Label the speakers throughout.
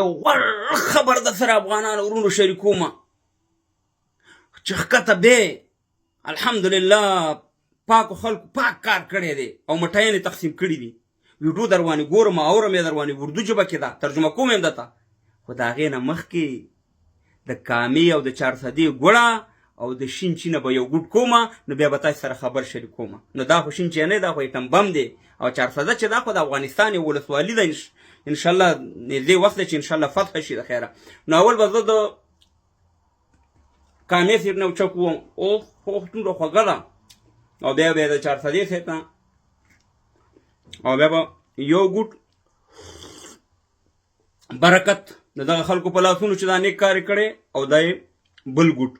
Speaker 1: غوړ خبر د سره افغانانو ورونو شریکومه چې ښکته بې الحمدلله پاکو خلکو پاک کار کړی دی او مټیانې تقسیم کړي دي. ویډیو در باندې ګورم اورم یې در باندې اردو ژبه کې ده، ترجمه کوم یم درته. خو د هغې نه مخکې د کامې او د چارسدې ګوړه او د شین چینه به یو ګوټ کومه، نو بیا به تاسو سره خبر شریکومه. نو دا خو شین چینه نه دا خو ایټم بم دی، او چارسده چې دا خو د افغانستان یو ولسوالي ده. انشاءالله نږدې وخت دی چې انشاءالله فتح شي د خیره. نو اول به زه د کامې صاحب نه اوچک وم، اوه دومره خوږه ده. او بیا به د چارسدې صاحب نه، او بیا به یو ګوټ برکت د دغه خلکو په لاسونو چې دا نیک کار یې کړی، او دا یې بل ګوټ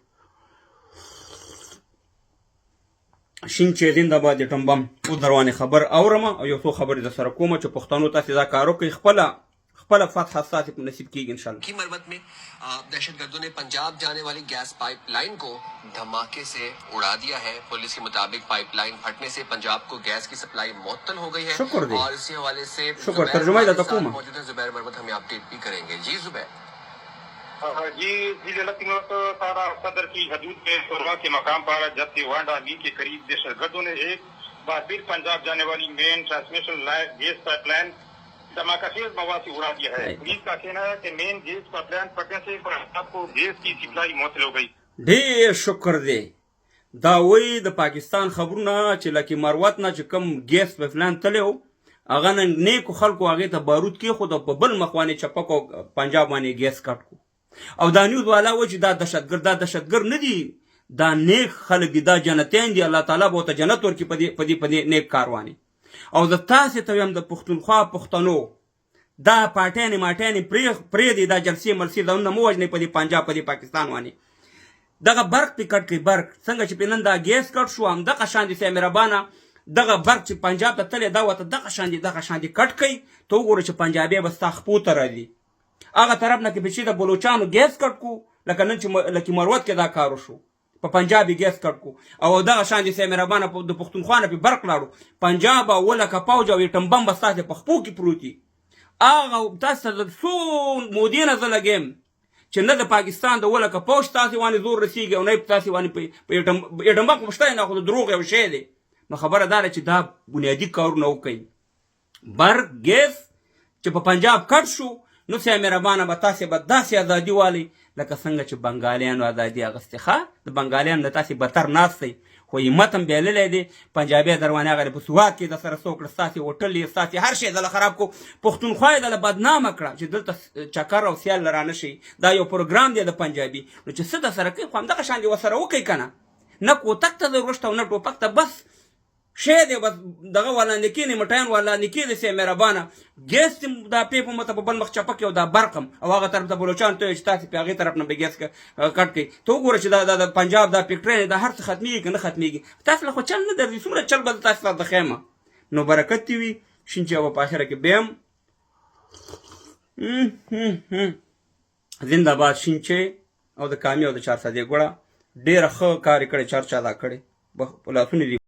Speaker 1: شین چې زنده‌باد د ټمبم. اوس در باندې خبر اورم او یو څو خبرې در سره کومه چې پښتنو تاسې دا کار وکړئ، خپله فتح ستاسې په نصیب کېږي انشاءالله.
Speaker 2: की मरम्मत में दहशतगर्दों ने पंजाब जाने वाली गैस पाइपलाइन को धमाके से उड़ा दिया है। पुलिस के मुताबिक पाइपलाइन फटने से पंजाब को गैस की सप्लाई मुअत्तल हो गई है। और इसी हवाले से मौजूद है जुबैर मरमत, हमें अपडेट भी करेंगे। जी जुबैर।
Speaker 3: जी सारा सदर की हदूद में सोरवा के मकाम पर जबकि वांडा मील के करीब दहशतगर्दों ने एक बार फिर पंजाब जाने वाली main transmission line gas pipeline धमाकाखेज मवाद से उड़ा दिया है। पुलिस का कहना है कि मेन गैस पाइपलाइन फटने से पंजाब को गैस की सप्लाई मुअत्तल हो गई।
Speaker 1: ډېر شکر دی. دا وایي د پاکستان خبرونه چې لکه مروت نه چې کوم ګیس پایپلاین تللی و، هغه نن نیکو خلکو هغې ته بارود کېښود او په بل مخ باندې چپک او پنجاب باندې ګیس کټ کړو. او دا نیوز والا و چې دا دهشتګرد نه دي، دا نیک خلک دي، دا جنتیان دي. الله تعالی به ورته جنت ورکړي په دې نیک کار باندې. او زه تاسې ته وایم د پښتونخوا پښتنو، دا پاټیانې ماټیانې پرېږدئ، دا جلسې ملسې ځانونه مه وژنئ په دې پنجاب په دې پاکستان باندې. دغه برق پې کټ کړئ، برق څنګه چې پې نن دا ګیس کټ شو، همدغه شان دي مهربانه دغه برق چې پنجاب ته تللی دا ورته دغه شان دي کټ کړئ. ته وګوره چې پنجابی به ستا خپو ته راځي. هغه طرف نه کې چې د بلوچانو ګیس کټ کړو، لکه نن چې لکه مروت کې دا کار وشو، په پنجاب یې ګیس کټ کړو. او دغه شان دي مهربانه د پښتونخوا نه پې برق لاړو، پنجاب او ولکه پوج او ایټم بم به ستاسې په خپو کې پروت دي. هغه تاسو ته څو مودې نه زه لګیم چې نه د پاکستان د ولکه پوج تاسې باندې زور رسېږي او نه یې تاسې باندې په ایټم بم خو شته نه، خو د دروغ یو شی دی. نو خبره دا ده چې دا بنیادي کارونه وکړئ. برق ګیس چې په پنجاب کټ شو، نو مهربانه به تاسې به داسې ازادي والئ لکه څنګه چې بنګالیانو ازادي اخیستې. ښه د بنګالیانو نه تاسې بدتر ناست دی، خو همت هم بایللی دی. پنجابی در باندې هغه په سوات کې د سره څه وکړه، ستاسې هوټل یې ستاسې هر شی دله خراب کړو. پښتونخوا یې دله بدنامه کړه چې دلته چکر او سیال را نه شي. دا یو پروګرام دی د پنجابي، نو چې څه د سره کوي خو همدغه شان دې ورسره وکړئ که نه. نه کوتک ته ضرورت شته او نه ټوپک ته، بس شی دی بس دغه ولاندې کېنې مټیان ولاندې کېدې سې مهربانه. ګیس دا پیپ هم ورته په بل مخ چپک او دا برق هم، او هغه طرف ته بلوچان ته چې تاسې په هغې طرف نه به ګیس کټ کړئ. ته وګوره چې دا د پنجاب دا فکټرۍ دا هر څه ختمېږي که نه ختمېږي. تاسو له خو چل نه درځي، څومره چل به تاسو ته دخیمه. نو برکت دې وي. شین چې به په اخره کې بیا هم زنده‌باد شین چې او د کامې او د چارسدې ګوړه ډېره ښه کار یې کړی، چرچا دا کړی په لاسونو دي.